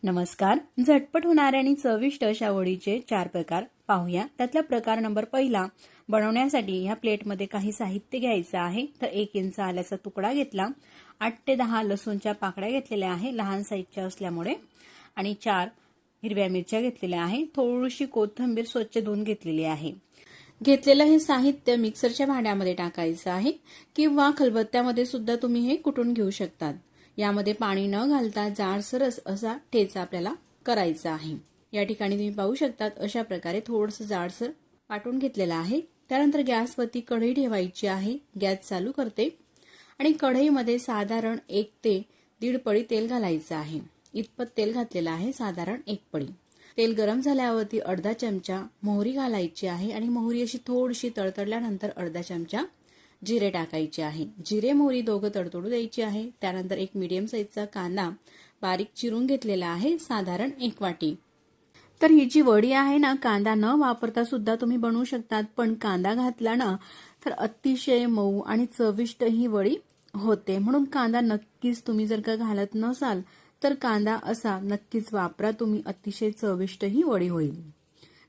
नमस्कार. झटपट होणाऱ्या आणि चविष्ट अशा वडीचे 4 प्रकार पाहूया. त्यातला प्रकार नंबर पहिला. बनवण्यासाठी ह्या प्लेटमध्ये काही साहित्य घ्यायचं आहे. तर 1 इंच आल्याचा तुकडा घेतला, 8 ते 10 लसूणच्या पाकळ्या घेतलेल्या आहे लहान साईजच्या असल्यामुळे, आणि 4 हिरव्या मिरच्या घेतलेल्या आहे. थोडीशी कोथिंबीर स्वच्छ धुवून घेतलेली आहे. घेतलेलं हे साहित्य मिक्सरच्या भांड्यामध्ये टाकायचं आहे किंवा खलबत्त्यामध्ये सुद्धा तुम्ही हे कुटून घेऊ शकतात. यामध्ये पाणी न घालता जाडसरच असा ठेचा आपल्याला करायचा आहे. या ठिकाणी तुम्ही पाहू शकतात अशा प्रकारे थोडंसं जाडसर वाटून घेतलेलं आहे. त्यानंतर गॅसवरती कढई ठेवायची आहे. गॅस चालू करते आणि कढईमध्ये साधारण 1 ते 1.5 पळी तेल घालायचं आहे. इतपत तेल घातलेलं आहे, साधारण 1 पळी. तेल गरम झाल्यावरती अर्धा चमचा मोहरी घालायची आहे आणि मोहरी अशी थोडीशी तडतडल्यानंतर अर्धा चमचा जिरे टाकायचे आहे. जिरे मोहरी दोघं तडतडू द्यायची आहे. त्यानंतर एक मीडियम साईजचा कांदा बारीक चिरून घेतलेला आहे, साधारण 1 वाटी. तर ही जी वडी आहे ना, कांदा न वापरता सुद्धा तुम्ही बनवू शकतात, पण कांदा घातला ना तर अतिशय मऊ आणि चविष्ट ही वडी होते. म्हणून कांदा नक्कीच तुम्ही जर का घालत नसाल तर कांदा असा नक्कीच वापरा तुम्ही, अतिशय चविष्ट ही वडी होईल.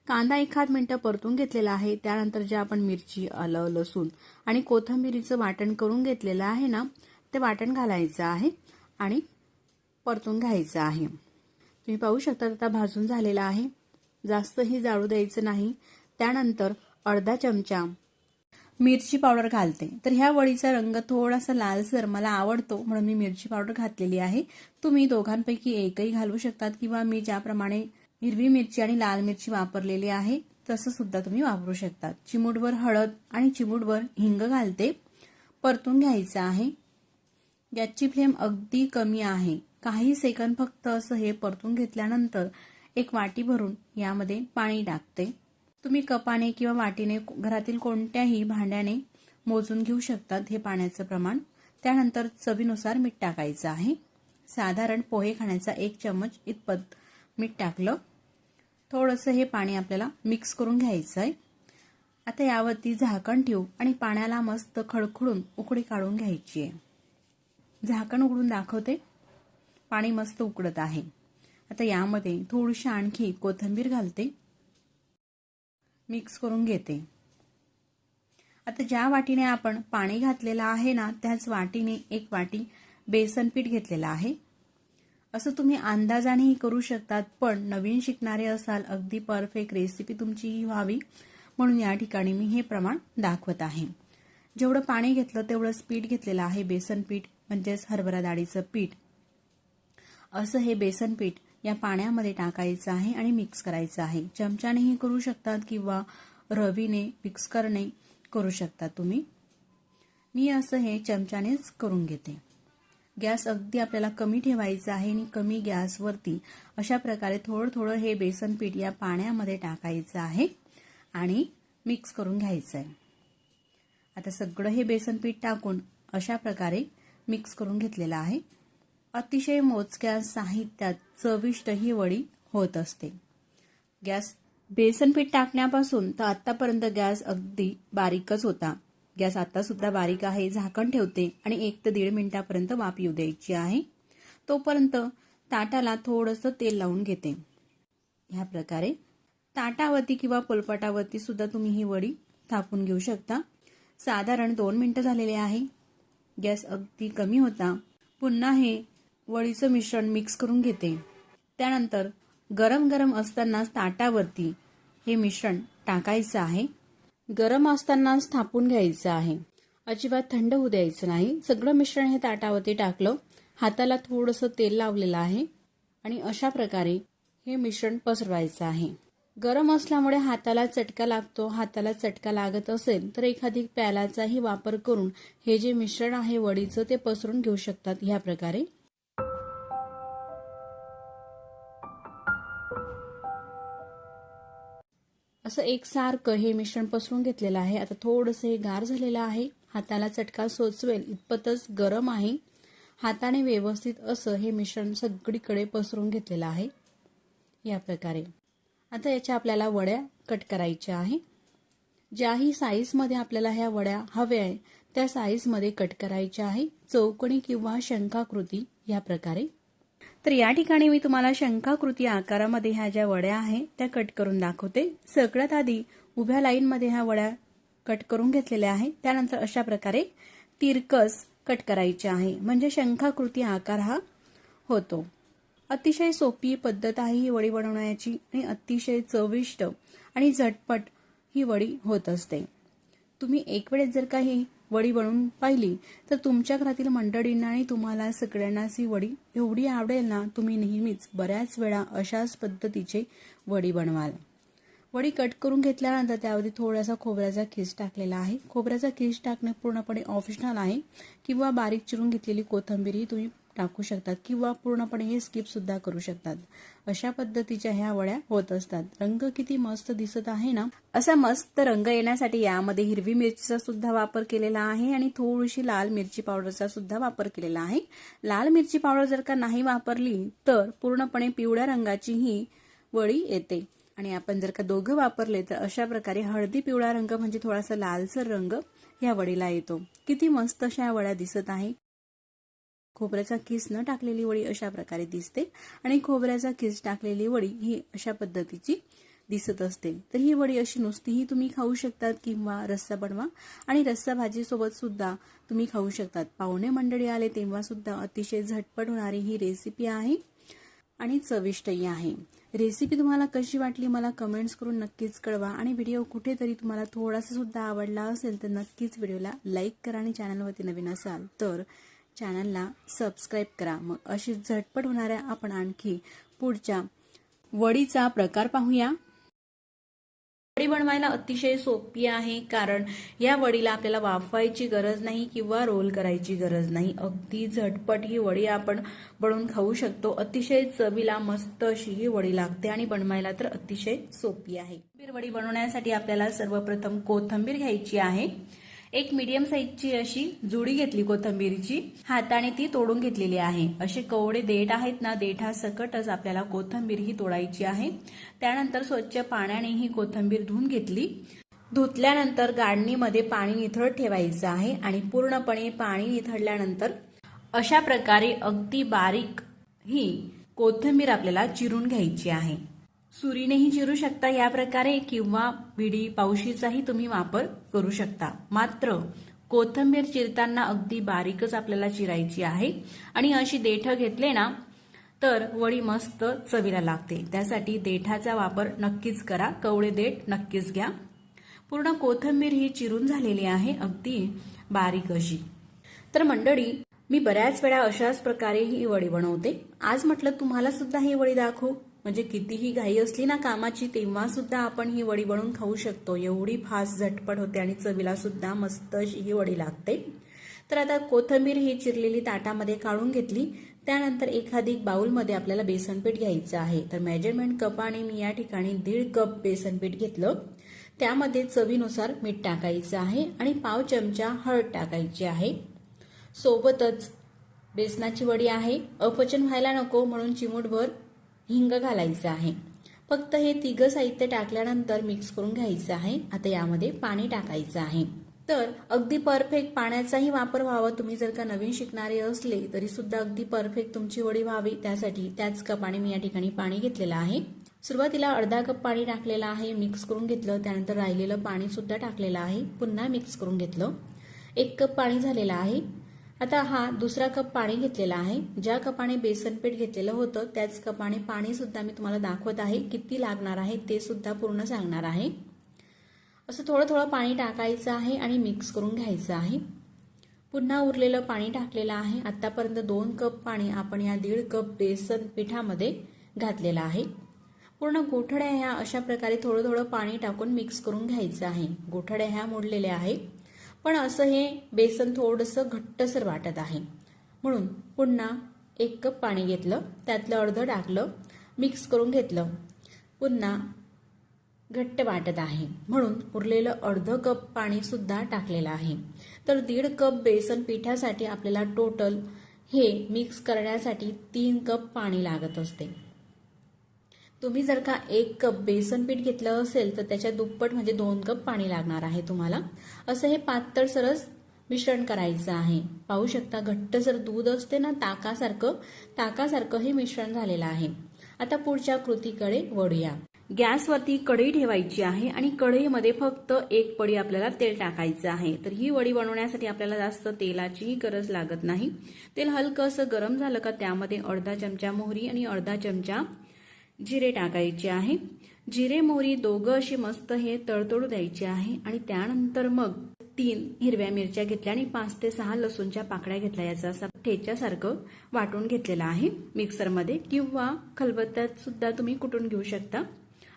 कांदा 1 मिनिट परतून घेतलेला आहे. त्यानंतर जे आपण मिरची, आलं, लसूण आणि कोथिंबीरीचं वाटण करून घेतलेलं आहे ना, ते वाटण घालायचं आहे आणि परतून घ्यायचं आहे. तुम्ही पाहू शकता आता भाजून झालेला आहे. जास्तही जाळू द्यायचं नाही. त्यानंतर अर्धा चमचा मिरची पावडर घालते. तर ह्या वडीचा रंग थोडासा लालसर मला आवडतो म्हणून मी मिरची पावडर घातलेली आहे. तुम्ही दोघांपैकी एकही घालू शकतात किंवा मी ज्याप्रमाणे हिरवी मिरची आणि लाल मिरची वापरलेली आहे तसं सुद्धा तुम्ही वापरू शकतात. चिमूटभर हळद आणि चिमूटभर हिंग घालते. परतून घ्यायचं आहे. गॅसची फ्लेम अगदी कमी आहे. काही सेकंद फक्त असं हे परतून घेतल्यानंतर 1 वाटी भरून यामध्ये पाणी टाकते. तुम्ही कपाने किंवा वाटीने घरातील कोणत्याही भांड्याने मोजून घेऊ शकतात हे पाण्याचं प्रमाण. त्यानंतर चवीनुसार मीठ टाकायचं आहे. साधारण पोहे खाण्याचा 1 चम्मच इतपत मीठ टाकलं. थोडंसं हे पाणी आपल्याला मिक्स करून घ्यायचं आहे. आता यावरती झाकण ठेवू आणि पाण्याला मस्त खळखळून उकळी काढून घ्यायची आहे. झाकण उघडून दाखवते. पाणी मस्त उकळत आहे. आता यामध्ये थोडीशी आणखी कोथिंबीर घालते. मिक्स करून घेते. आता ज्या वाटीने आपण पाणी घातलेलं आहे ना, त्याच वाटीने 1 वाटी बेसन पीठ घेतलेलं आहे. असं तुम्ही अंदाजानेही करू शकतात, पण नवीन शिकणारे असाल अगदी परफेक्ट रेसिपी तुमची ही व्हावी म्हणून या ठिकाणी मी हे प्रमाण दाखवत आहे. जेवढं पाणी घेतलं तेवढंच पीठ घेतलेलं आहे. बेसन पीठ म्हणजेच हरभरा डाळीचं पीठ. असं हे बेसन पीठ या पाण्यामध्ये टाकायचं आहे आणि मिक्स करायचं आहे. चमच्यानेही करू शकतात किंवा रवीने मिक्स करणे करू शकता तुम्ही. मी असं हे चमच्यानेच करून घेते. गॅस अगदी आपल्याला कमी ठेवायचा आहे आणि कमी गॅसवरती अशा प्रकारे थोडं थोडं हे बेसन पीठ या पाण्यामध्ये टाकायचं आहे आणि मिक्स करून घ्यायचं आहे. आता सगळं हे बेसन पीठ टाकून अशा प्रकारे मिक्स करून घेतलेलं आहे. अतिशय मोजक्या साहित्यात चविष्ट ही वडी होत असते. गॅस बेसन पीठ टाकण्यापासून तर आतापर्यंत गॅस अगदी बारीकच होता. गॅस आता सुद्धा बारीक आहे. झाकण ठेवते आणि 1 ते 1.5 मिनिटापर्यंत वाफ येऊ द्यायची आहे. तोपर्यंत ताटाला थोडंसं तेल लावून घेते. ह्या प्रकारे ताटावरती किंवा पोलपाटावरती सुद्धा तुम्ही ही वडी थापून घेऊ शकता. साधारण 2 मिनिटं झालेले आहे. गॅस अगदी कमी होता. पुन्हा हे वडीचं मिश्रण मिक्स करून घेते. त्यानंतर गरम गरम असतानाच ताटावरती हे मिश्रण टाकायचं आहे. गरम असतानाच थापून घ्यायचं आहे. अजिबात थंड होऊ द्यायचं नाही. सगळं मिश्रण हे ताटावरती टाकलं. हाताला थोडंसं तेल लावलेलं आहे आणि अशा प्रकारे हे मिश्रण पसरवायचं आहे. गरम असल्यामुळे हाताला चटका लागतो. हाताला चटका लागत असेल तर एखादी प्यालाचाही वापर करून हे जे मिश्रण आहे वडीचं ते पसरून घेऊ शकतात. ह्या प्रकारे असं एकसारखं हे मिश्रण पसरून घेतलेलं आहे. आता थोडंसं हे गार झालेलं आहे. हाताला चटका सोचवेल इतपतच गरम आहे. हाताने व्यवस्थित असं हे मिश्रण सगळीकडे पसरून घेतलेलं आहे. या प्रकारे आता याच्या आपल्याला वड्या कट करायच्या आहे. ज्याही साईजमध्ये आपल्याला ह्या वड्या हव्या आहे त्या साईजमध्ये कट करायच्या आहे. चौकोनी किंवा शंखाकृती या प्रकारे. तर या ठिकाणी मी तुम्हाला शंखाकृती आकारामध्ये ह्या ज्या वड्या आहेत त्या कट करून दाखवते। सगळ्यात आधी उभ्या लाईनमध्ये ह्या वड्या कट करून घेतलेल्या आहेत। त्यानंतर अशा प्रकारे तिरकस कट करायचे आहे, म्हणजे शंखाकृती आकार हा होतो। अतिशय सोपी पद्धत आहे ही वडी बनवण्याची आणि अतिशय चविष्ट आणि झटपट ही वडी होत असते। तुम्ही एक वेळेस जर का ही वडी बनवून पाहिली तर तुमच्या घरातील मंडळींना आणि तुम्हाला सगळ्यांनाच ही वडी एवढी आवडेल ना, तुम्ही नेहमीच बऱ्याच वेळा अशाच पद्धतीचे वडी बनवाल। वडी कट करून घेतल्यानंतर त्यावरती थोडासा खोबऱ्याचा खीस टाकलेला आहे। खोबऱ्याचा खीस टाकणे पूर्णपणे ऑप्शनल आहे, किंवा बारीक चिरून घेतलेली कोथिंबीर तुम्ही टाकू शकतात, किंवा पूर्णपणे हे स्किप सुद्धा करू शकतात। अशा पद्धतीच्या ह्या वड्या होत असतात। रंग किती मस्त दिसत आहे ना। असा मस्त रंग येण्यासाठी यामध्ये हिरवी मिरचीचा सुद्धा वापर केलेला आहे आणि थोडीशी लाल मिरची पावडरचा सुद्धा वापर केलेला आहे। लाल मिरची पावडर जर का नाही वापरली तर पूर्णपणे पिवळ्या रंगाची ही वडी येते, आणि आपण जर का दोघं वापरले तर अशा प्रकारे हळदी पिवळा रंग म्हणजे थोडासा लालसर रंग या वडीला येतो। किती मस्त अशा वड्या दिसत आहे। खोबऱ्याचा खीस न टाकलेली वडी अशा प्रकारे दिसते, आणि खोबऱ्याचा खीस टाकलेली वडी ही अशा पद्धतीची दिसत असते। तर ही वडी अशी नुसतीही तुम्ही खाऊ शकतात, किंवा रस्सा बनवा आणि रस्सा भाजी सोबत सुद्धा तुम्ही खाऊ शकतात। पाहुणे मंडळी आले तेव्हा सुद्धा अतिशय झटपट होणारी ही रेसिपी आहे आणि चविष्टही आहे। रेसिपी तुम्हाला कशी वाटली मला कमेंट्स करून नक्कीच कळवा, आणि व्हिडिओ कुठेतरी तुम्हाला थोडासा सुद्धा आवडला असेल तर नक्कीच व्हिडिओला लाईक करा, आणि चॅनलवरती नवीन असाल तर चॅनलला सबस्क्राईब करा। मग अशी झटपट होणाऱ्या आपण आणखी पुढच्या वडीचा प्रकार पाहूया। वडी बनवायला अतिशय सोपी आहे, कारण या वडीला आपल्याला वाफवायची गरज नाही किंवा रोल करायची गरज नाही। अगदी झटपट ही वडी आपण बनवून खाऊ शकतो। अतिशय चवीला मस्त अशी ही वडी लागते आणि बनवायला तर अतिशय सोपी आहे। वडी बनवण्यासाठी आपल्याला सर्वप्रथम कोथिंबीर घ्यायची आहे। एक मीडियम साईजची अशी जुडी घेतली कोथिंबीरची, हाताने ती तोडून घेतलेली आहे। असे कवडे देठ आहेत ना, देठासकटच आपल्याला कोथिंबीर ही तोडायची आहे। त्यानंतर स्वच्छ पाण्याने ही कोथिंबीर धुवून घेतली। धुतल्यानंतर गाळणीमध्ये पाणी निथळत ठेवायचं आहे, आणि पूर्णपणे पाणी निथळल्यानंतर अशा प्रकारे अगदी बारीक ही कोथिंबीर आपल्याला चिरून घ्यायची आहे। सुरीनेही चिरू शकता या प्रकारे, किंवा विडी पावशीचाही तुम्ही वापर करू शकता। मात्र कोथिंबीर चिरताना अगदी बारीकच आपल्याला चिरायची आहे, आणि अशी देठ घेतले ना तर वडी मस्त चवीला लागते। त्यासाठी देठाचा वापर नक्कीच करा, कवळे देठ नक्कीच घ्या। पूर्ण कोथिंबीर ही चिरून झालेली आहे अगदी बारीक अशी। तर मंडळी, मी बऱ्याच वेळा अशाच प्रकारे ही वडी बनवते। आज म्हटलं तुम्हाला सुद्धा ही वडी दाखवू, म्हणजे कितीही घाई असली ना कामाची तेव्हा सुद्धा आपण ही वडी बनवून खाऊ शकतो। एवढी फास्ट झटपट होते आणि चवीला सुद्धा मस्त अशी ही वडी लागते। तर आता कोथिंबीर ही चिरलेली ताटामध्ये काढून घेतली। त्यानंतर एखादी बाउलमध्ये आपल्याला बेसनपीठ घ्यायचं आहे। तर मेजरमेंट कपाने मी या ठिकाणी 1.5 कप बेसनपीठ घेतलं। त्यामध्ये चवीनुसार मीठ टाकायचं आहे, आणि पाव चमचा हळद टाकायची आहे। सोबतच बेसनाची वडी आहे, अपचन व्हायला नको म्हणून चिमूटभर हिंग घालायचं आहे। फक्त हे तिघं साहित्य टाकल्यानंतर मिक्स करून घ्यायचं आहे। आता यामध्ये पाणी टाकायचं आहे। तर अगदी परफेक्ट पाण्याचाही वापर व्हावा। तुम्ही जर का नवीन शिकणारे असले तरी सुद्धा अगदी परफेक्ट तुमची वडी व्हावी, त्यासाठी त्याच कपाने मी या ठिकाणी पाणी घेतलेलं आहे। सुरुवातीला अर्धा कप पाणी टाकलेलं आहे, मिक्स करून घेतलं। त्यानंतर राहिलेलं पाणी सुद्धा टाकलेलं आहे, पुन्हा मिक्स करून घेतलं। 1 कप पाणी झालेलं आहे। आता हा दुसरा कप पाणी घेतलेला आहे। ज्या कपाने बेसन पीठ घेतलेलं होतं त्याच कपाने पाणी सुद्धा मी तुम्हाला दाखवत आहे, किती लागणार आहे ते सुद्धा पूर्ण सांगणार आहे। असं थोडं थोडं पाणी टाकायचं आहे आणि मिक्स करून घ्यायचं आहे। पुन्हा उरलेलं पाणी टाकलेलं आहे। आतापर्यंत 2 कप पाणी आपण या 1.5 कप बेसन पिठामध्ये घातलेलं आहे। पूर्ण गोठड्या ह्या अशा प्रकारे थोडं थोडं पाणी टाकून मिक्स करून घ्यायचं आहे। गोठड्या ह्या मोडलेल्या आहे, पण असं हे बेसन थोडंसं घट्टसर वाटत आहे, म्हणून पुन्हा 1 कप पाणी घेतलं, त्यातलं अर्ध टाकलं, मिक्स करून घेतलं। पुन्हा घट्ट वाटत आहे म्हणून उरलेलं अर्ध कप पाणी सुद्धा टाकलेलं आहे। तर 1.5 कप बेसन पिठासाठी आपल्याला टोटल हे मिक्स करण्यासाठी 3 कप पाणी लागत असते। तुम्ही जर का 1 कप बेसन पीठ घेतलं असेल तर त्याच्या दुप्पट म्हणजे 2 कप पाणी लागणार आहे तुम्हाला। असं हे पातळ सरस मिश्रण करायचं आहे। पाहू शकता घट्ट जर दूध असते ना ताकासारखं हे मिश्रण झालेलं आहे। आता पुढच्या कृतीकडे वळूया। गॅसवरती कढई ठेवायची आहे आणि कढईमध्ये फक्त एक पडी आपल्याला तेल टाकायचं आहे। तर ही वडी बनवण्यासाठी आपल्याला जास्त तेलाचीही गरज लागत नाही। तेल हलकंसं गरम झालं का त्यामध्ये अर्धा चमचा मोहरी आणि अर्धा चमचा जिरे टाकायचे आहे। जिरे मोहरी दोघं अशी मस्त हे तळतळू द्यायचे आहे आणि त्यानंतर मग 3 हिरव्या मिरच्या घेतल्या आणि 5 ते 6 लसूणच्या पाकळ्या घेतल्या। याचा असा ठेच्यासारखं वाटून घेतलेला आहे मिक्सरमध्ये किंवा खलबत्त्यात सुद्धा तुम्ही कुटून घेऊ शकता।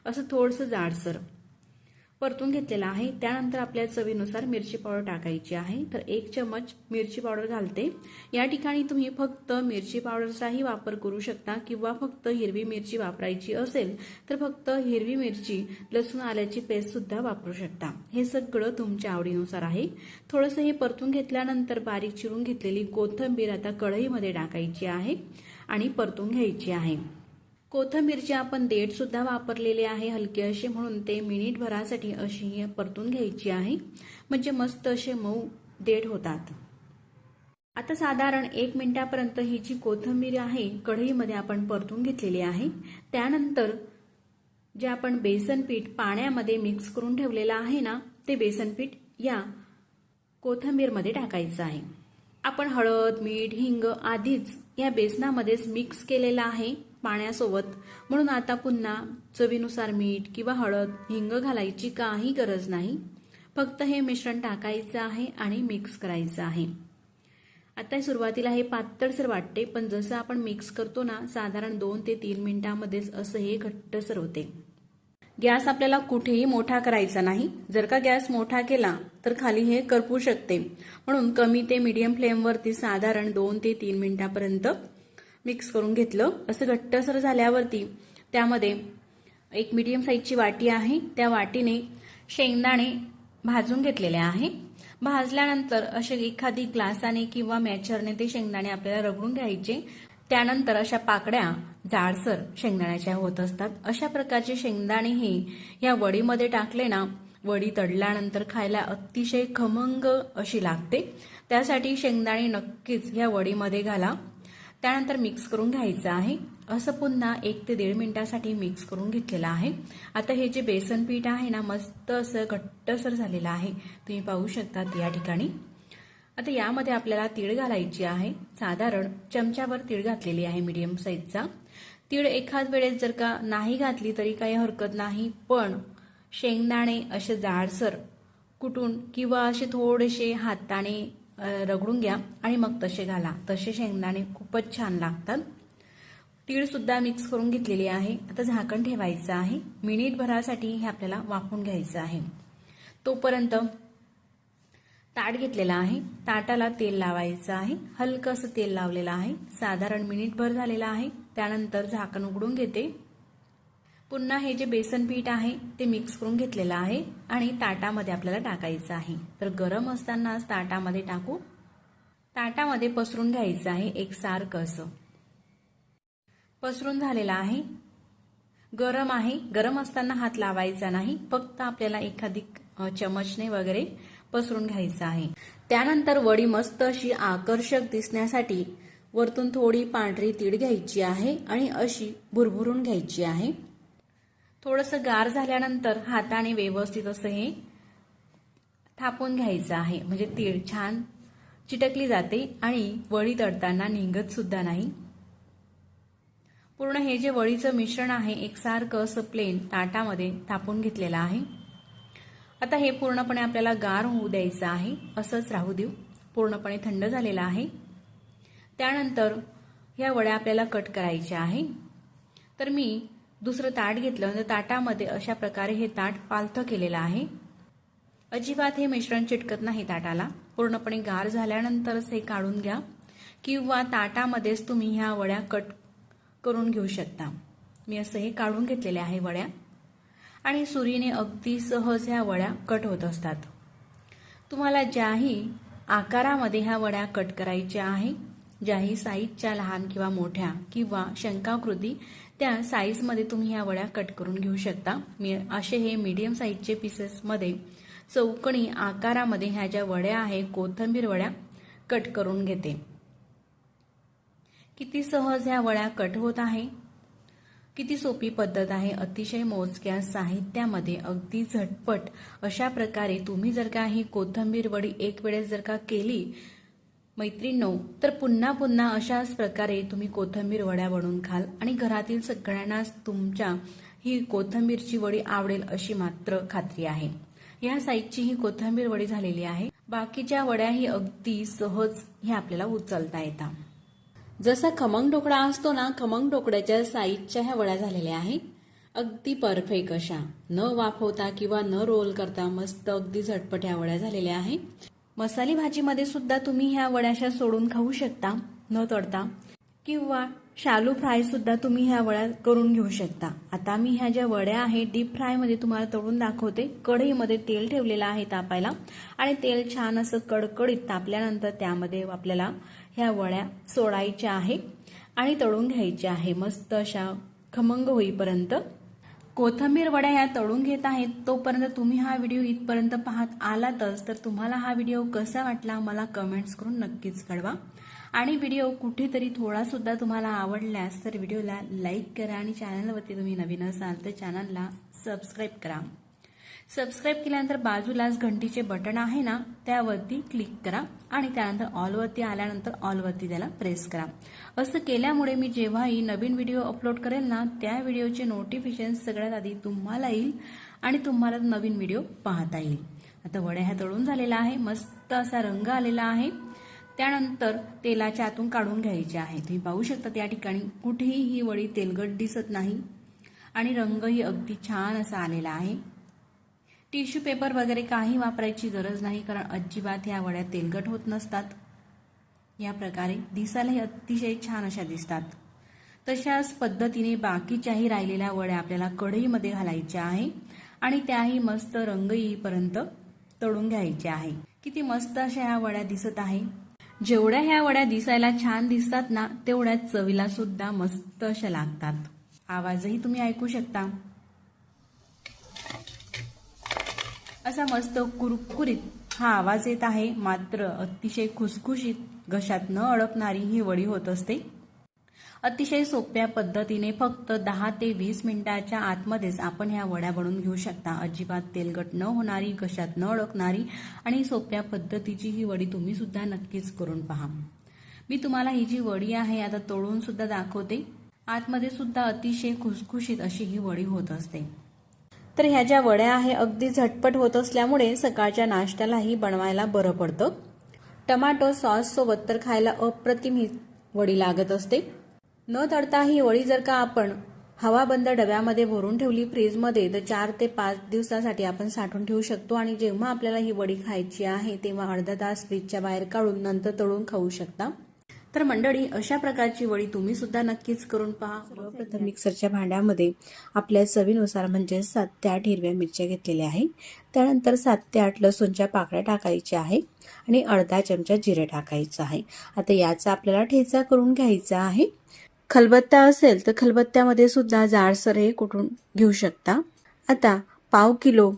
असं थोडंसं जाडसर परतून घेतलेलं आहे। त्यानंतर आपल्या चवीनुसार मिरची पावडर टाकायची आहे। तर 1 चमच मिरची पावडर घालते। या ठिकाणी तुम्ही फक्त मिरची पावडरचाही वापर करू शकता किंवा फक्त हिरवी मिरची वापरायची असेल तर फक्त हिरवी मिरची लसूण आल्याची पेस्ट सुद्धा वापरू शकता। हे सगळं तुमच्या आवडीनुसार आहे। थोडंसं हे परतून घेतल्यानंतर बारीक चिरून घेतलेली कोथिंबीर आता कढईमध्ये टाकायची आहे आणि परतून घ्यायची आहे। कोथिंबीरचे आपण देठ सुद्धा वापरलेले आहे हलके असे, म्हणून ते मिनिटभरासाठी अशी परतून घ्यायची आहे म्हणजे मस्त असे मऊ देठ होतात। आता साधारण 1 मिनिटापर्यंत ही जी कोथिंबीर आहे कढईमध्ये आपण परतून घेतलेली आहे। त्यानंतर जे आपण बेसन पीठ पाण्यामध्ये मिक्स करून ठेवलेलं आहे ना ते बेसन पीठ या कोथिंबीरमध्ये टाकायचं आहे। आपण हळद मीठ हिंग आधीच या बेसनामध्येच मिक्स केलेला आहे पाण्यासोबत, म्हणून आता पुन्हा चवीनुसार मीठ किंवा हळद हिंग घालायची काही गरज नाही। फक्त हे मिश्रण टाकायचं आहे आणि मिक्स करायचं आहे। आता सुरुवातीला हे पातळसर वाटते पण जसं आपण मिक्स करतो ना साधारण 2 ते 3 मिनिटांमध्येच असं हे घट्टसर होते। गॅस आपल्याला कुठेही मोठा करायचा नाही। जर का गॅस मोठा केला तर खाली हे करपू शकते, म्हणून कमी ते मीडियम फ्लेमवरती साधारण 2 ते 3 मिनिटांपर्यंत मिक्स करून घेतलं। असं घट्टसर झाल्यावरती त्यामध्ये एक मीडियम साईजची वाटी आहे त्या वाटीने शेंगदाणे भाजून घेतलेले आहे। भाजल्यानंतर असे एखादी ग्लासाने किंवा मॅचरने ते शेंगदाणे आपल्याला रगडून घ्यायचे। त्यानंतर अशा पाकड्या जाडसर शेंगदाण्याच्या होत असतात। अशा प्रकारचे शेंगदाणे हे या वडीमध्ये टाकले ना वडी तळल्यानंतर खायला अतिशय खमंग अशी लागते। त्यासाठी शेंगदाणे नक्कीच या वडीमध्ये घाला। त्यानंतर मिक्स करून घ्यायचं आहे। असं पुन्हा 1 ते 1.5 मिनिटासाठी मिक्स करून घेतलेलं आहे। आता हे जे बेसन पीठ आहे ना मस्त असं घट्टसर झालेलं आहे, तुम्ही पाहू शकता या ठिकाणी। आता यामध्ये आपल्याला तीळ घालायची आहे। साधारण चमच्यावर तीळ घातलेली आहे मीडियम साईजचा। तीळ एखाद वेळेस जर का नाही घातली तरी काही हरकत नाही, पण शेंगदाणे असे जाडसर कुटून किंवा असे थोडेसे हाताने रगडून घ्या आणि मग तसे घाला। तसे शेंगदाणे खूपच छान लागतात। तीळ सुद्धा मिक्स करून घेतलेली आहे। आता झाकण ठेवायचं आहे। मिनिटभरासाठी हे आपल्याला वाफवून घ्यायचं आहे। तोपर्यंत ताट घेतलेला आहे, ताटाला तेल लावायचं आहे। हलकंसं तेल लावलेलं आहे। साधारण मिनिटभर झालेलं आहे। त्यानंतर झाकण उघडून घेते। पुन्हा हे जे बेसन पीठ आहे ते मिक्स करून घेतलेलं आहे आणि ताटामध्ये आपल्याला टाकायचं आहे। तर गरम असतानाच ताटामध्ये टाकू, ताटामध्ये पसरून घ्यायचं आहे एकसारखं असं। पसरून झालेला आहे। गरम आहे, गरम असताना हात लावायचा नाही, फक्त आपल्याला एखादी चमचने वगैरे पसरून घ्यायचं आहे। त्यानंतर वडी मस्त अशी आकर्षक दिसण्यासाठी वरतून थोडी पांढरी तीळ घ्यायची आहे आणि अशी भुरभुरून घ्यायची आहे। थोडंसं गार झाल्यानंतर हाताने व्यवस्थित असं हे थापून घ्यायचं आहे, म्हणजे तीळ छान चिटकली जाते आणि वडी तळताना निघत सुद्धा नाही। पूर्ण हे जे वडीचं मिश्रण आहे एकसारखं असं प्लेन ताटामध्ये थापून घेतलेलं आहे। आता हे पूर्णपणे आपल्याला गार होऊ द्यायचं आहे, असंच राहू देऊ। पूर्णपणे थंड झालेलं आहे। त्यानंतर ह्या वड्या आपल्याला कट करायच्या आहे। तर मी दुसरं ताट घेतलं, म्हणजे ताटामध्ये अशा प्रकारे हे ताट पालथं केलेलं आहे। अजिबात हे मिश्रण चिटकत नाही ताटाला। पूर्णपणे गार झाल्यानंतरच हे काढून घ्या किंवा ताटामध्येच तुम्ही ह्या वड्या कट करून घेऊ शकता। मी असं हे काढून घेतलेले आहे वड्या आणि सुरीने अगदी सहज ह्या वड्या कट होत असतात। तुम्हाला ज्याही आकारामध्ये ह्या वड्या कट करायच्या आहे, ज्याही साईजच्या लहान किंवा मोठ्या किंवा शंखाकृती त्या साईजमध्ये तुम्ही ह्या वड्या कट करून घेऊ शकता। मी असे हे मीडियम साईजचे पीसेसमध्ये चौकोनी आकारामध्ये ह्या ज्या वड्या आहे कोथिंबीर वड्या कट करून घेते। किती सहज ह्या वड्या कट होत आहे, किती सोपी पद्धत आहे। अतिशय मोजक्या साहित्यामध्ये अगदी झटपट अशा प्रकारे तुम्ही जर का ही कोथिंबीर वडी एक वेळेस जर का केली मैत्रिणींनो, तर पुन्हा पुन्हा अशाच प्रकारे तुम्ही कोथिंबीर वड्या बनवून खाल आणि घरातील सगळ्यांनाच तुमच्या ही कोथिंबीरची वडी आवडेल अशी मात्र खात्री आहे। या साईजची ही कोथिंबीर वडी झालेली आहे। बाकीच्या वड्याही अगदी सहज हे आपल्याला उचलता येतात। जसा खमंग ढोकळा असतो ना, खमंग ढोकळ्याच्या साईजच्या ह्या वड्या झालेल्या आहे, अगदी परफेक्ट अशा, न वाफवता किंवा न रोल करता मस्त अगदी झटपट ह्या वड्या झालेल्या आहे। मसाली भाजीमध्ये सुद्धा तुम्ही ह्या वड्याशा सोडून खाऊ शकता न तळता, किंवा शालू फ्राय सुद्धा तुम्ही ह्या वड्या करून घेऊ शकता। आता मी ह्या ज्या वड्या आहे डीप फ्राय मध्ये तुम्हाला तळून दाखवते। कढईमध्ये तेल ठेवलेलं आहे तापायला आणि तेल छान असं कडकडीत तापल्यानंतर त्यामध्ये आपल्याला ह्या वड्या सोडायच्या आहे आणि तळून घ्यायच्या आहे मस्त अशा खमंग होईपर्यंत। कोथिंबीर वड्या ह्या तळून घेत आहेत तोपर्यंत तुम्ही हा व्हिडिओ इथपर्यंत पाहत आलातच तर तुम्हाला हा व्हिडिओ कसा वाटला मला कमेंट्स करून नक्कीच कळवा। आणि व्हिडिओ कुठेतरी थोडा सुद्धा तुम्हाला आवडल्यास तर व्हिडिओला लाईक करा आणि चॅनलवरती तुम्ही नवीन असाल तर चॅनलला सबस्क्राईब करा। सबस्क्राईब केल्यानंतर बाजूलाच घंटीचे बटन आहे ना, त्यावरती क्लिक करा आणि त्यानंतर ऑलवरती आल्यानंतर ऑलवरती त्याला प्रेस करा। असं केल्यामुळे मी जेव्हाही नवीन व्हिडिओ अपलोड करेल ना, त्या व्हिडिओचे नोटिफिकेशन सगळ्यात आधी तुम्हाला येईल आणि तुम्हाला नवीन व्हिडिओ पाहता येईल। आता वड्या ह्या तळून झालेला आहे, मस्त असा रंग आलेला आहे। त्यानंतर तेलाच्या आतून काढून घ्यायचे आहे। तुम्ही पाहू शकता त्या ठिकाणी कुठेही ही वडी तेलकट दिसत नाही आणि रंगही अगदी छान असा आलेला आहे। टिश्यू पेपर वगैरे काही वापरायची गरज नाही, कारण अजिबात ह्या वड्या तेलकट होत नसतात। या प्रकारे दिसायलाही अतिशय छान अशा दिसतात। तशाच पद्धतीने बाकीच्याही राहिलेल्या वड्या आपल्याला कढईमध्ये घालायच्या आहे आणि त्याही मस्त रंग येईपर्यंत तळून घ्यायच्या आहे। किती मस्त अशा ह्या वड्या दिसत आहे। जेवढ्या ह्या वड्या दिसायला छान दिसतात ना, तेवढ्या चवीला सुद्धा मस्त अशा लागतात। आवाजही तुम्ही ऐकू शकता, असा मस्त कुरकुरीत हा आवाज येत आहे। मात्र अतिशय खुसखुशीत घशात न अडकणारी ही वडी होत असते। अतिशय सोप्या पद्धतीने फक्त 10 ते 20 मिनिटाच्या आतमध्येच आपण ह्या वड्या बनवून घेऊ शकता। अजिबात तेलकट न होणारी, घशात न अडकणारी आणि सोप्या पद्धतीची ही वडी तुम्ही सुद्धा नक्कीच करून पहा। मी तुम्हाला ही जी वडी आहे आता तळून सुद्धा दाखवते। आतमध्ये सुद्धा अतिशय खुसखुशीत अशी ही वडी होत असते। तर ह्या ज्या वड्या आहे अगदी झटपट होत असल्यामुळे सकाळच्या नाश्त्यालाही बनवायला बरं पडतं। टमाटो सॉस सोबत तर खायला अप्रतिम ही वडी लागत असते। न तळता ही वडी जर का आपण हवाबंद डब्यामध्ये भरून ठेवली फ्रीजमध्ये तर 4 ते 5 दिवसासाठी आपण साठवून ठेवू शकतो आणि जेव्हा आपल्याला ही वडी खायची आहे तेव्हा अर्धा तास फ्रीजच्या बाहेर काढून नंतर तळून खाऊ शकता। तर मंडळी, अशा प्रकारची वडी तुम्ही सुद्धा नक्कीच करून पहा। सर्वप्रथम मिक्सरच्या भांड्यामध्ये आपल्या चवीनुसार म्हणजे 7 ते 8 हिरव्या मिरच्या घेतलेल्या आहे। त्यानंतर 7 ते 8 लसूणच्या पाकळ्या टाकायच्या आहे आणि अर्धा चमचा जिरे टाकायचं आहे। आता याचा आपल्याला ठेचा करून घ्यायचा आहे। खलबत्ता असेल तर खलबत्त्यामध्ये सुद्धा जाडसर हे कुटून घेऊ शकता। आता पाव किलो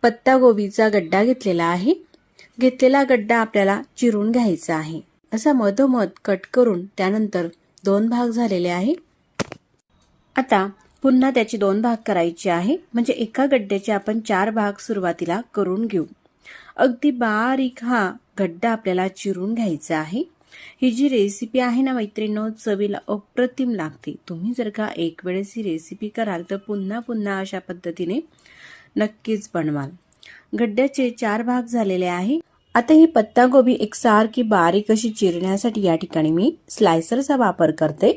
पत्तागोबीचा गड्डा घेतलेला आहे। घेतलेला गड्डा आपल्याला चिरून घ्यायचा आहे, असा मधोमध कट करून त्यानंतर 2 भाग झालेले आहे। आता पुन्हा त्याचे 2 भाग करायचे आहे, म्हणजे एका गड्ड्याचे आपण 4 भाग सुरुवातीला करून घेऊ। अगदी बारीक हा गड्डा आपल्याला चिरून घ्यायचा आहे। ही जी रेसिपी आहे ना मैत्रिणींनो, चवीला अप्रतिम लागते। तुम्ही जर का एक वेळेस ही रेसिपी कराल तर पुन्हा पुन्हा अशा पद्धतीने नक्कीच बनवाल। गड्ड्याचे 4 भाग झालेले आहे। आता ही पत्तागोबी एकसारखी बारीक अशी चिरण्यासाठी या ठिकाणी मी स्लायसरचा वापर करते।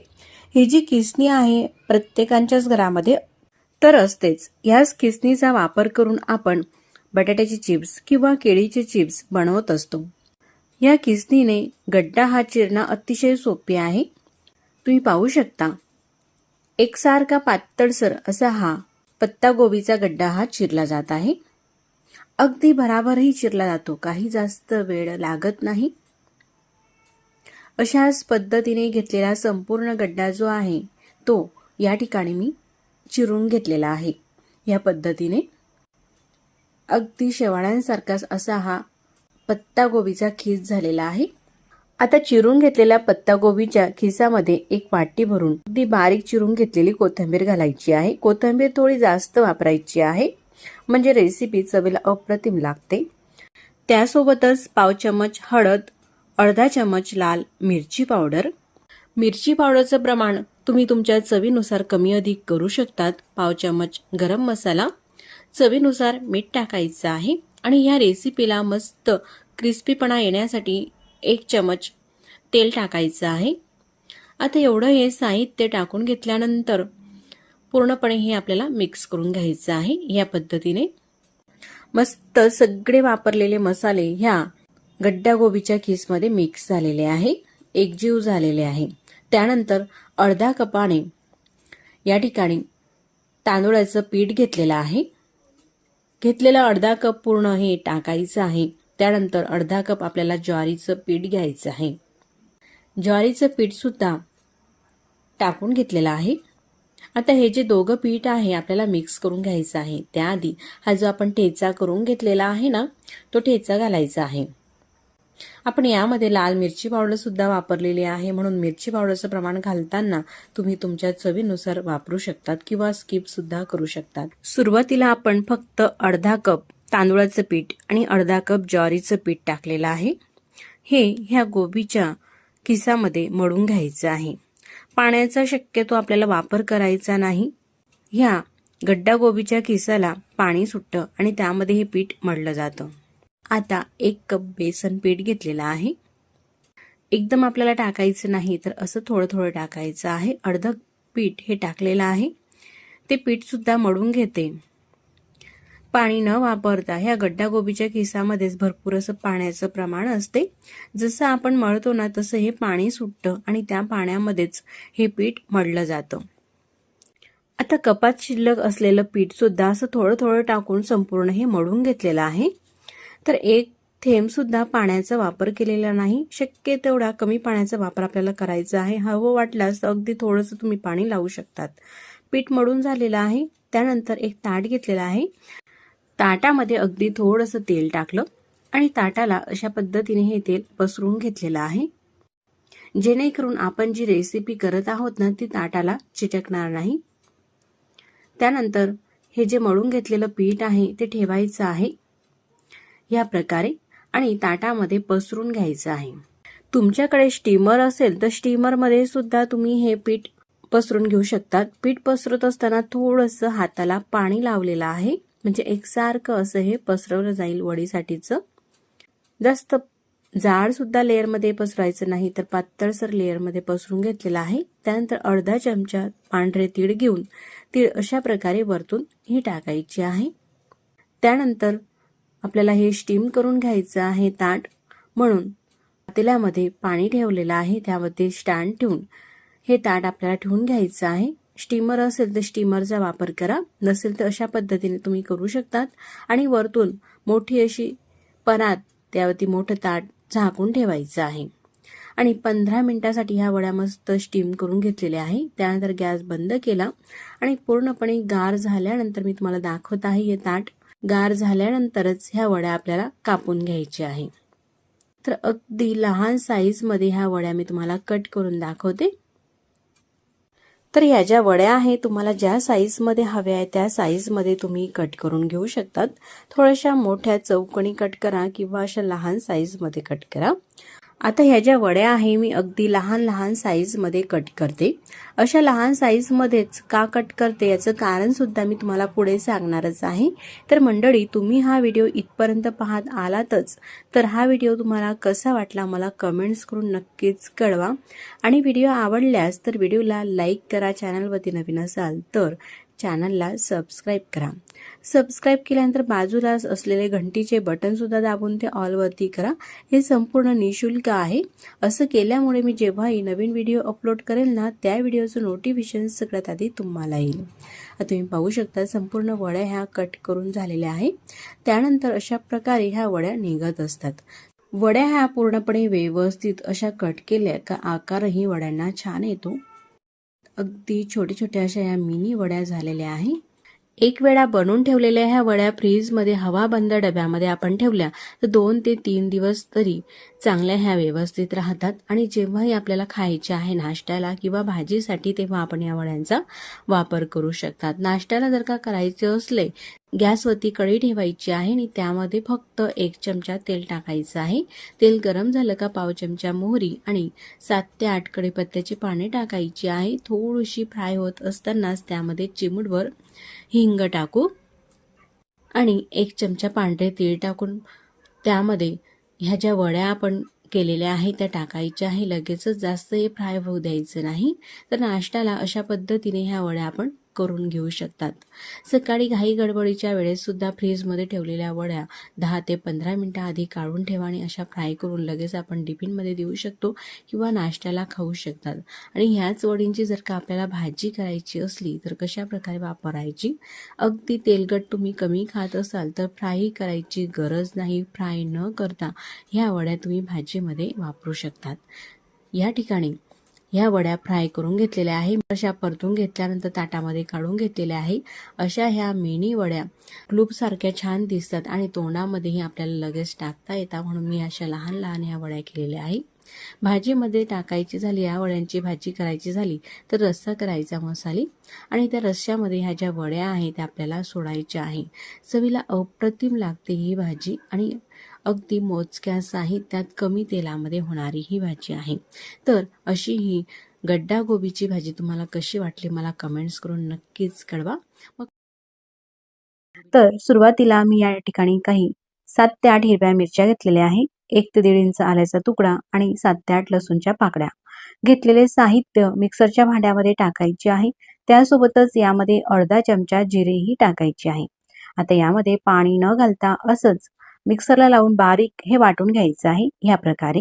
ही जी किसणी आहे प्रत्येकाच्याच घरामध्ये तर असतेच। याच किसणीचा वापर करून आपण बटाट्याचे चिप्स किंवा केळीचे चिप्स बनवत असतो। या किसणीने गड्डा हा चिरणं अतिशय सोपे आहे। तुम्ही पाहू शकता एकसारखा पातळसर असा हा पत्तागोबीचा गड्डा हा चिरला जात आहे। अगदी भराभरही चिरला जातो, काही जास्त वेळ लागत नाही। अशाच पद्धतीने घेतलेला संपूर्ण गड्डा जो आहे तो या ठिकाणी मी चिरून घेतलेला आहे। या पद्धतीने अगदी शेवाळ्यांसारखाच असा हा पत्तागोबीचा खीस झालेला आहे। आता चिरून घेतलेल्या पत्तागोबीच्या खिसामध्ये एक वाटी भरून अगदी बारीक चिरून घेतलेली कोथिंबीर घालायची आहे। कोथिंबीर थोडी जास्त वापरायची आहे, म्हणजे रेसिपी चवीला अप्रतिम लागते। त्यासोबतच पाव चमच हळद, अर्धा चमच लाल मिरची पावडर। मिरची पावडरचं प्रमाण तुम्ही तुमच्या चवीनुसार कमी अधिक करू शकतात। पाव चमच गरम मसाला, चवीनुसार मीठ टाकायचं आहे आणि ह्या रेसिपीला मस्त क्रिस्पीपणा येण्यासाठी 1 चमच तेल टाकायचं आहे। आता एवढं हे साहित्य टाकून घेतल्यानंतर पूर्णपणे हे आपल्याला मिक्स करून घ्यायचं आहे। या पद्धतीने मस्त सगळे वापरलेले मसाले ह्या गड्डा गोबीच्या खिसमध्ये मिक्स झालेले आहे, एकजीव झालेले आहे। त्यानंतर अर्धा कपाने या ठिकाणी तांदूळाचं पीठ घेतलेलं आहे। घेतलेला अर्धा कप पूर्ण हे टाकायचं आहे। त्यानंतर अर्धा कप आपल्याला ज्वारीचं पीठ घ्यायचं आहे। ज्वारीचं पीठ सुद्धा टाकून घेतलेलं आहे। आता हे जे दोघं पीठ आहे आपल्याला मिक्स करून घ्यायचं आहे। त्याआधी हा जो आपण ठेचा करून घेतलेला आहे ना, तो ठेचा घालायचा आहे। आपण यामध्ये लाल मिरची पावडर सुद्धा वापरलेली आहे, म्हणून मिरची पावडरचं प्रमाण घालताना तुम्ही तुमच्या चवीनुसार वापरू शकतात किंवा स्किप सुद्धा करू शकतात। सुरुवातीला आपण फक्त अर्धा कप तांदूळाचं पीठ आणि अर्धा कप ज्वारीचं पीठ टाकलेलं आहे। हे ह्या गोबीच्या खिसामध्ये मळून घ्यायचं आहे। पाण्याचा शक्यतो आपल्याला वापर करायचा नाही। ह्या गड्डा गोबीच्या खिसाला पाणी सुटतं आणि त्यामध्ये हे पीठ मळलं जातं। आता 1 कप बेसन पीठ घेतलेलं आहे। एकदम आपल्याला टाकायचं नाही, तर असं थोडं थोडं टाकायचं आहे। अर्ध पीठ हे टाकलेलं आहे, ते पीठ सुद्धा मळून घेते। पाणी न वापरता ह्या गड्डा गोबीच्या खिसामध्येच भरपूर असं पाण्याचं प्रमाण असते। जसं आपण मळतो ना तसं हे पाणी सुटतं आणि त्या पाण्यामध्येच हे पीठ मळलं जातं। आता कपात शिल्लक असलेलं पीठ सुद्धा असं थोडं थोडं टाकून संपूर्ण हे मळून घेतलेलं आहे। तर 1 थेंब सुद्धा पाण्याचा वापर केलेला नाही। शक्य तेवढा कमी पाण्याचा वापर आपल्याला करायचा आहे। हवं वाटल्यास अगदी थोडंसं तुम्ही पाणी लावू शकतात। पीठ मळून झालेलं आहे। त्यानंतर एक ताट घेतलेलं आहे। ताटामध्ये अगदी थोडंसं तेल टाकलं आणि ताटाला अशा पद्धतीने हे तेल पसरून घेतलेलं आहे, जेणेकरून आपण जी रेसिपी करत आहोत ना ती ताटाला चिटकणार नाही। त्यानंतर हे जे मळून घेतलेलं पीठ आहे ते ठेवायचं आहे या प्रकारे आणि ताटामध्ये पसरून घ्यायचं आहे। तुमच्याकडे स्टीमर असेल तर स्टीमरमध्ये सुद्धा तुम्ही हे पीठ पसरून घेऊ शकतात। पीठ पसरत असताना थोडंसं हाताला पाणी लावलेलं आहे, म्हणजे एकसारखं असं हे पसरवलं जाईल वडीसाठीचं। जास्त जाड सुद्धा लेअरमध्ये पसरायचं नाही, तर पातळसर लेअरमध्ये पसरून घेतलेलं आहे। त्यानंतर अर्धा चमचा पांढरे तीळ घेऊन तीळ अशा प्रकारे वरतून ही टाकायची आहे। त्यानंतर आपल्याला हे स्टीम करून घ्यायचं आहे ताट, म्हणून पातेल्यामध्ये पाणी ठेवलेलं आहे, त्यामध्ये स्टँड ठेवून हे ताट आपल्याला ठेवून घ्यायचं आहे। स्टीमर असेल तर स्टीमरचा वापर करा, नसेल तर अशा पद्धतीने तुम्ही करू शकतात। आणि वरतून मोठी अशी परात, त्यावरती मोठं ताट झाकून ठेवायचं आहे आणि 15 मिनिटासाठी ह्या वड्या मस्त स्टीम करून घेतलेल्या आहे। त्यानंतर गॅस बंद केला आणि पूर्णपणे गार झाल्यानंतर मी तुम्हाला दाखवत आहे हे ताट गार झाल्यानंतरच ह्या वड्या आपल्याला कापून घ्यायच्या आहे। तर अगदी लहान साईज मध्ये ह्या वड्या मी तुम्हाला कट करून दाखवते। तर ह्या ज्या वड्या आहेत तुम्हाला ज्या साईज मध्ये हव्या आहे त्या साईज मध्ये तुम्ही कट करून घेऊ शकतात। थोड्याशा मोठ्या चौकोनी कट करा किंवा अशा लहान साईज मध्ये कट करा। आता ह्या ज्या वड्या आहे मी अगदी लहान लहान साईज मध्ये कट करते। अशा लहान साईज मध्येच का कट करते याचं कारण सुद्धा मी तुम्हाला पुढे सांगणारच आहे। तर मंडळी, तुम्ही हा व्हिडिओ इथपर्यंत पाहत आलातच तर हा व्हिडिओ तुम्हाला कसा वाटला मला कमेंट्स करून नक्कीच कळवा आणि व्हिडिओ आवडल्यास तर व्हिडिओला लाईक करा। चॅनलवरती नवीन असाल तर चॅनलला सबस्क्राईब करा। सबस्क्राईब केल्यानंतर बाजूलाच असलेले घंटीचे बटन सुद्धा दाबून ते ऑल वरती करा। हे संपूर्ण निशुल्क आहे। असं केल्यामुळे मी जेव्हाही नवीन व्हिडिओ अपलोड करेल ना त्या व्हिडिओचं नोटिफिकेशन सगळ्यात आधी तुम्हाला येईल। तुम्ही पाहू शकता संपूर्ण वड्या ह्या कट करून झालेल्या आहे। त्यानंतर अशा प्रकारे ह्या वड्या निघत असतात। वड्या ह्या पूर्णपणे व्यवस्थित अशा कट केल्या का आकारही वड्यांना छान येतो। अगदी छोटे छोटे अशा या मिनी वड्या झालेल्या आहे। एक वेळा बनवून ठेवलेल्या ह्या वड्या फ्रीजमध्ये हवाबंद डब्यामध्ये आपण ठेवल्या तर 2 ते 3 दिवस तरी चांगल्या ह्या व्यवस्थित राहतात आणि जेव्हाही आपल्याला खायचे आहे नाश्त्याला किंवा भाजीसाठी तेव्हा आपण या वड्यांचा वापर करू शकतात. नाश्त्याला जर का करायचे असले गॅसवरती कढई ठेवायची आहे आणि त्यामध्ये फक्त 1 चमचा तेल टाकायचं आहे. तेल गरम झालं का पाव चमचा मोहरी आणि 7 ते 8 कढीपत्त्याची पाने टाकायची आहे. थोडीशी फ्राय होत असतानाच त्यामध्ये चिमूटभर हिंग टाकू आणि 1 चमचा पांढरे तीळ टाकून त्यामध्ये ह्या ज्या वड्या आपण केलेल्या आहेत त्या टाकायच्या आहे. लगेचच जास्त हे फ्राय होऊ द्यायचं नाही. तर नाश्त्याला अशा पद्धतीने ह्या वड्या आपण करून घेऊ शकतात. सकाळी घाई गडबडीच्या वेळेस सुद्धा फ्रीजमध्ये ठेवलेल्या वड्या 10 ते 15 मिनिटं आधी काढून ठेवा आणि अशा फ्राय करून लगेच आपण टिफिनमध्ये देऊ शकतो किंवा नाश्त्याला खाऊ शकतात. आणि ह्याच वडींची जर का आपल्याला भाजी करायची असली तर कशा प्रकारे वापरायची, अगदी तेलकट तुम्ही कमी खात असाल तर फ्राय करायची गरज नाही. फ्राय न करता ह्या वड्या तुम्ही भाजीमध्ये वापरू शकतात. या ठिकाणी ह्या वड्या फ्राय करून घेतलेल्या आहे. अशा परतून घेतल्यानंतर ताटामध्ये काढून घेतलेल्या आहे. अशा ह्या मिनी वड्या क्लूबसारख्या छान दिसतात आणि तोंडामध्येही आपल्याला लगेच टाकता येतात, म्हणून मी अशा लहान लहान ह्या वड्या केलेल्या आहे. भाजीमध्ये टाकायची झाली, या वड्यांची भाजी करायची झाली तर रस्सा करायचा मसाली आणि त्या रस्स्यामध्ये ह्या ज्या वड्या आहेत त्या आपल्याला सोडायच्या आहे. चवीला अप्रतिम लागते ही भाजी आणि अगदी मोजक्या साहित्यात कमी तेलामध्ये होणारी ही भाजी आहे. तर अशी ही गड्डा गोबीची भाजी तुम्हाला कशी वाटली मला कमेंट्स करून नक्कीच कळवा. तर सुरुवातीला मी या ठिकाणी काही 7 ते 8 हिरव्या मिरच्या घेतलेल्या आहे, 1 ते 1.5 इंच आल्याचा तुकडा आणि 7 ते 8 लसूणच्या पाकळ्या. घेतलेले साहित्य मिक्सरच्या भांड्यामध्ये टाकायचे आहे. त्यासोबतच यामध्ये अर्धा चमचा जिरेही टाकायचे आहे. आता यामध्ये पाणी न घालता असंच मिक्सरला लावून बारीक हे वाटून घ्यायचं आहे ह्या प्रकारे.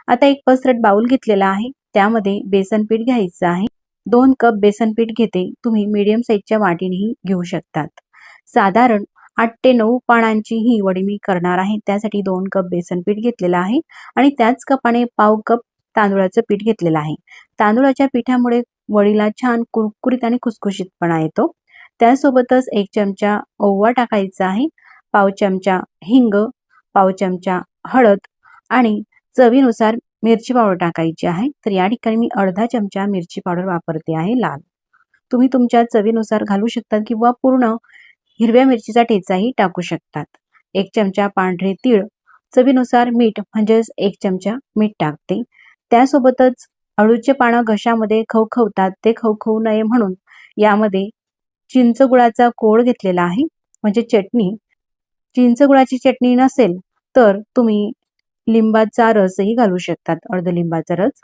आता एक पसरट बाउल घेतलेला आहे, त्यामध्ये बेसन पीठ घ्यायचं आहे. 2 कप बेसन पीठ घेते, तुम्ही मीडियम साईजच्या वाटीनेही घेऊ शकतात. साधारण 8 ते 9 पानांची ही वडी मी करणार आहे, त्यासाठी 2 कप बेसन पीठ घेतलेलं आहे आणि त्याच कपाने पाव कप तांदूळाचं पीठ घेतलेलं आहे. तांदूळाच्या पिठामुळे वडीला छान कुरकुरीत आणि खुसखुशीतपणा येतो. त्यासोबतच 1 चमचा ओवा टाकायचा आहे, पाव चमचा हिंग, पाव चमचा हळद आणि चवीनुसार मिरची पावडर टाकायची आहे. तर या ठिकाणी मी अर्धा चमचा मिरची पावडर वापरते आहे लाल. तुम्ही तुमच्या चवीनुसार घालू शकता किंवा पूर्ण हिरव्या मिरचीचा ठेचाही टाकू शकतात. 1 चमचा पांढरे तीळ, चवीनुसार मीठ म्हणजेच 1 चमचा मीठ टाकते. त्यासोबतच अळूचे पानं घशामध्ये खवखवतात, ते खवखवू नये म्हणून यामध्ये चिंचगुळाचा कोळ घेतलेला आहे म्हणजे चटणी. चिंचगुळाची चटणी नसेल तर तुम्ही लिंबाचा रसही घालू शकतात, अर्ध लिंबाचा रस.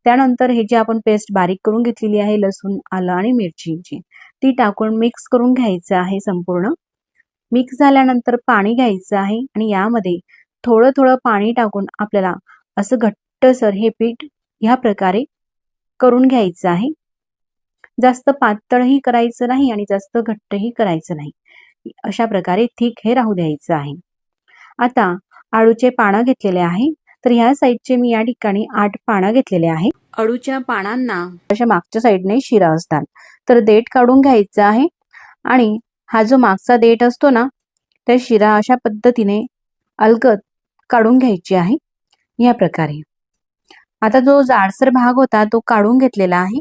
त्यानंतर हे जे आपण पेस्ट बारीक करून घेतलेली आहे लसूण, आलं आणि मिरचीची, ती टाकून मिक्स करून घ्यायचं आहे संपूर्ण. मिक्स झाल्यानंतर पाणी घ्यायचं आहे आणि यामध्ये थोडं थोडं पाणी टाकून आपल्याला असं घट्टसर हे पीठ ह्या प्रकारे करून घ्यायचं आहे. जास्त पातळही करायचं नाही आणि जास्त घट्टही करायचं नाही. अशा प्रकारे थिक हे राहू द्यायचं आहे. आता आळूचे पानं घेतलेले आहे, तर ह्या साईडचे मी या ठिकाणी 8 पानं घेतलेले आहे. अळूच्या पानांना अशा मागच्या साईडने शिरा असतात, तर देठ काढून घ्यायचं आहे आणि हा जो मागचा देठ असतो ना, त्या शिरा अशा पद्धतीने अलगद काढून घ्यायची आहे या प्रकारे. आता जो जाडसर भाग होता तो काढून घेतलेला आहे.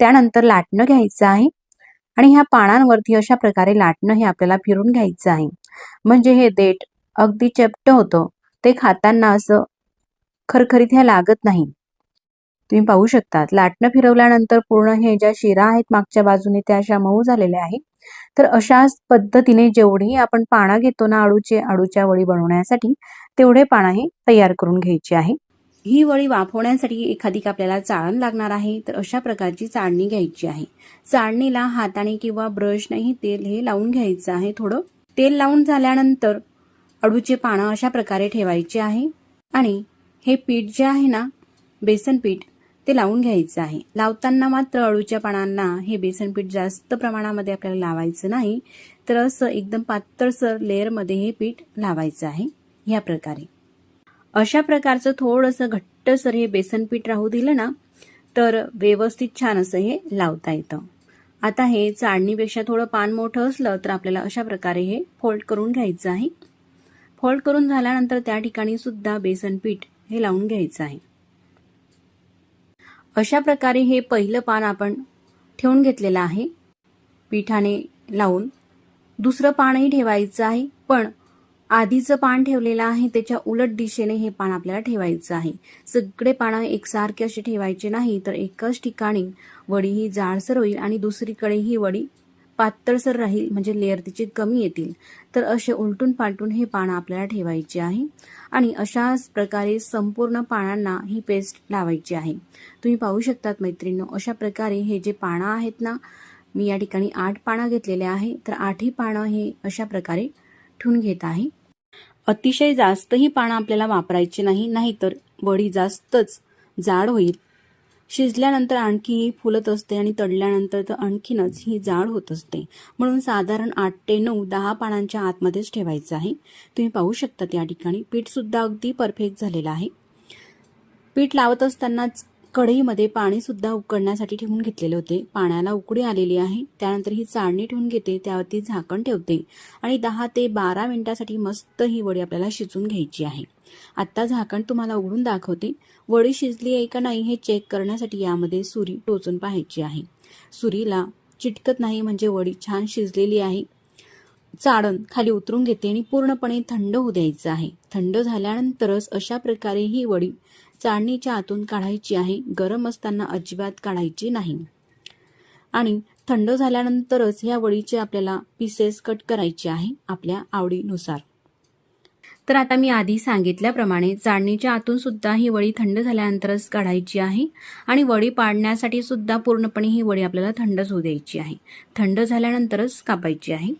त्यानंतर लाटणं घ्यायचं आहे आणि ह्या पानांवरती अशा प्रकारे लाटणं हे आपल्याला फिरून घ्यायचं आहे, म्हणजे हे देठ अगदी चपट होतं, ते खाताना असं खरखरीत ह्या लागत नाही. तुम्ही पाहू शकता लाटणं फिरवल्यानंतर पूर्ण हे ज्या शिरा आहेत मागच्या बाजूने त्या अशा मऊ झालेल्या आहेत. तर अशाच पद्धतीने जेवढी आपण पानं घेतो ना अळूच्या वडी बनवण्यासाठी, तेवढे पानं हे तयार करून घ्यायचे आहे. ही वडी वाफवण्यासाठी एखादी आपल्याला चाळण लागणार आहे, तर अशा प्रकारची चाळणी घ्यायची आहे. चाळणीला हाताने किंवा ब्रशनेही तेल हे लावून घ्यायचं आहे. थोडं तेल लावून झाल्यानंतर अळूचे पानं अशा प्रकारे ठेवायचे आहे आणि हे पीठ जे आहे ना बेसन पीठ ते लावून घ्यायचं आहे. लावताना मात्र अळूच्या पानांना हे बेसन पीठ जास्त प्रमाणामध्ये आपल्याला लावायचं नाही, तर असं एकदम पातळसर लेअरमध्ये हे पीठ लावायचं आहे ह्या प्रकारे. अशा प्रकारचं थोडंसं घट्टसर हे बेसन पीठ राहू दिलं ना तर व्यवस्थित छान असं हे लावता येतं. आता हे चाळणीपेक्षा थोडं पान मोठं असलं तर आपल्याला अशा प्रकारे हे फोल्ड करून घ्यायचं आहे. फोल्ड करून झाल्यानंतर त्या ठिकाणी सुद्धा बेसन पीठ हे लावून घ्यायचं आहे. अशा प्रकारे हे पहिलं पान आपण ठेवून घेतलेलं आहे पिठाने लावून. दुसरं पानही ठेवायचं आहे, पण आधीचं पान ठेवलेलं आहे त्याच्या उलट दिशेने हे पान आपल्याला ठेवायचं आहे. सगळे पानं एकसारखे असे ठेवायचे नाही, तर एकाच ठिकाणी वडी ही जाडसर होईल आणि दुसरीकडे ही वडी पातळसर राहील, म्हणजे लेअर तिचे कमी येतील. तर असे उलटून पालटून हे पानं आपल्याला ठेवायचे आहे आणि अशाच प्रकारे संपूर्ण पानांना ही पेस्ट लावायची आहे. तुम्ही पाहू शकतात मैत्रिणींनो, अशा प्रकारे हे जे पानं आहेत ना, मी या ठिकाणी 8 पानं घेतलेले आहे. तर 8ही पानं हे अशा प्रकारे ठेवून घेत आहे. अतिशय जास्तही पानं आपल्याला वापरायचे नाही, नाहीतर वडी जास्तच जाड होईल. शिजल्यानंतर आणखी फुलत असते आणि तळल्यानंतर तर आणखीनच ही जाड होत असते. म्हणून साधारण 8 ते 9, 10 पानांच्या आतमध्येच ठेवायचं आहे. तुम्ही पाहू शकता या ठिकाणी पीठ सुद्धा अगदी परफेक्ट झालेलं आहे. पीठ लावत असतानाच कढईमध्ये पाणी सुद्धा उकळण्यासाठी ठेवून घेतलेले होते. पाण्याला उकळी आलेली आहे. त्यानंतर ही चाळणी ठेवून घेते, त्यावरती झाकण ठेवते आणि 10 ते 12 मिनिटासाठी मस्त ही वडी आपल्याला शिजून घ्यायची आहे. आता झाकण तुम्हाला उघडून दाखवते. वडी शिजली आहे का नाही हे चेक करण्यासाठी यामध्ये सुरी टोचून पाहायची आहे. सुरीला चिटकत नाही म्हणजे वडी छान शिजलेली आहे. चाळण खाली उतरून घेते आणि पूर्णपणे थंड होऊ द्यायचं आहे. थंड झाल्यानंतरच अशा प्रकारे ही वडी चाळणीच्या आतून काढायची आहे. गरम असताना अजिबात काढायची नाही. आणि थंड झाल्यानंतरच ह्या वडीचे आपल्याला पीसेस कट करायचे आहे आपल्या आवडीनुसार. तर आता मी आधी सांगितल्याप्रमाणे चाळणीच्या आतून सुद्धा ही वडी थंड झाल्यानंतरच काढायची आहे आणि वडी पाडण्यासाठी सुद्धा पूर्णपणे ही वडी आपल्याला थंडच होऊ द्यायची आहे. थंड झाल्यानंतरच कापायची आहे.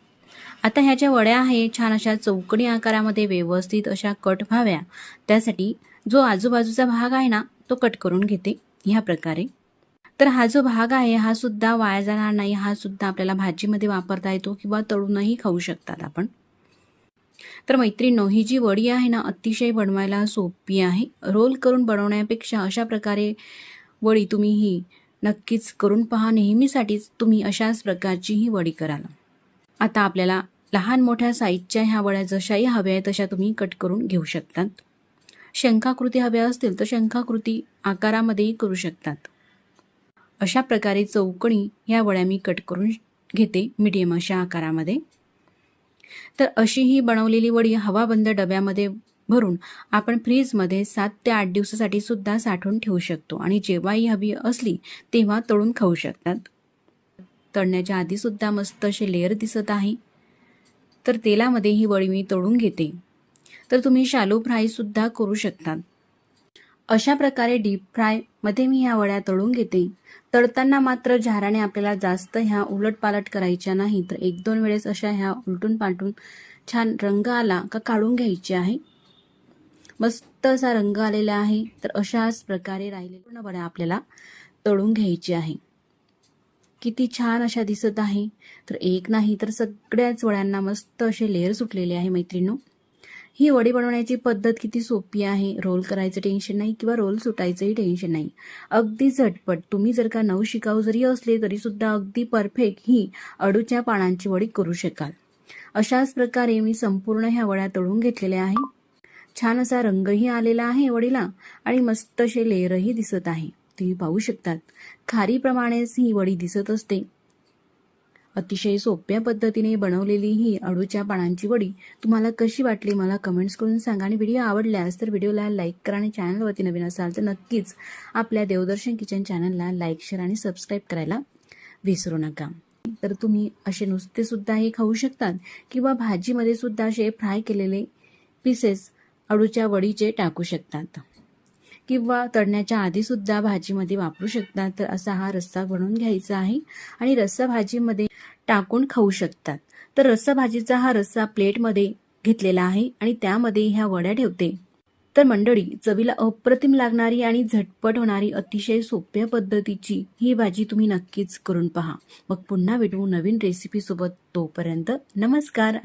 आता ह्याच्या वड्या आहे छान अशा चौकणी आकारामध्ये व्यवस्थित अशा कट व्हाव्या, त्यासाठी जो आजूबाजूचा भाग आहे ना तो कट करून घेते ह्या प्रकारे. तर हा जो भाग आहे हा सुद्धा वाया जाणार नाही. हा सुद्धा आपल्याला भाजीमध्ये वापरता येतो किंवा तळूनही खाऊ शकतात आपण. तर मैत्रिणींनो, ही जी वडी आहे ना अतिशय बनवायला सोपी आहे. रोल करून बनवण्यापेक्षा अशा प्रकारे वडी तुम्ही ही नक्कीच करून पहा. नेहमीसाठीच तुम्ही अशाच प्रकारची ही वडी कराल. आता आपल्याला लहान मोठ्या साईजच्या ह्या वड्या जशाही हव्या आहेत तशा तुम्ही कट करून घेऊ शकतात. शंखाकृती हव्या असतील तर शंखाकृती आकारामध्येही करू शकतात. अशा प्रकारे चौकणी ह्या वड्या मी कट करून घेते मीडियम अशा आकारामध्ये. तर अशी ही बनवलेली वडी हवाबंद डब्यामध्ये भरून आपण फ्रीजमध्ये 7 ते 8 दिवसासाठी सुद्धा साठवून ठेवू शकतो आणि जेव्हाही हवी असली तेव्हा तळून खाऊ शकतात. तळण्याच्या आधी सुद्धा मस्त असे लेअर दिसत आहे. तर तेलामध्ये ही वडी मी तळून घेते. तर तुम्ही शालो फ्राय सुद्धा करू शकतात. अशा प्रकारे डीप फ्राय मध्ये मी ह्या वड्या तळून घेते. तळताना मात्र झाराने आपल्याला जास्त ह्या उलटपालट करायच्या नाही, तर 1-2 वेळेस अशा ह्या उलटून पालटून छान रंग आला का काढून घ्यायची आहे. मस्त असा रंग आलेला आहे. तर अशाच प्रकारे राहिलेल्या पूर्ण वड्या आपल्याला तळून घ्यायची आहे. किती छान अशा दिसत आहे. तर एक नाही तर सगळ्याच वड्यांना मस्त असे लेअर सुटलेले आहे मैत्रिणींनो. ही वडी बनवण्याची पद्धत किती सोपी आहे. रोल करायचं टेन्शन नाही किंवा रोल सुटायचंही टेन्शन नाही. अगदी झटपट. तुम्ही जर का नवशिकाऊ जरी असले तरी सुद्धा अगदी परफेक्ट ही अळूच्या पानांची वडी करू शकाल. अशाच प्रकारे मी संपूर्ण ह्या वड्या तळून घेतलेल्या आहे. छान असा रंगही आलेला आहे वडीला आणि मस्त असे लेअरही दिसत आहे. तुम्ही पाहू शकतात खारीप्रमाणेच ही वडी दिसत असते. अतिशय सोप्या पद्धतीने बनवलेली ही अळूच्या पानांची वडी तुम्हाला कशी वाटली मला कमेंट्स करून सांगा. आणि व्हिडिओ आवडल्यास तर व्हिडिओला लाईक करा आणि चॅनलवरती नवीन असाल तर नक्कीच आपल्या देवदर्शन किचन चॅनलला लाईक, शेअर आणि सबस्क्राईब करायला विसरू नका. तर तुम्ही असे नुसते सुद्धा हे खाऊ शकतात किंवा भाजीमध्ये सुद्धा असे फ्राय केलेले पीसेस अळूच्या वडीचे टाकू शकतात किंवा तळण्याच्या आधी सुद्धा भाजीमध्ये वापरू शकतात. तर असा हा रस्सा बनवून घ्यायचा आहे आणि रस्सा भाजीमध्ये टाकून खाऊ शकतात. तर रस्सा भाजीचा हा रस्सा प्लेटमध्ये घेतलेला आहे आणि त्यामध्ये ह्या वड्या ठेवते. तर मंडळी, चवीला अप्रतिम लागणारी आणि झटपट होणारी अतिशय सोप्या पद्धतीची ही भाजी तुम्ही नक्कीच करून पहा. मग पुन्हा भेटू नवीन रेसिपी सोबत. तोपर्यंत नमस्कार.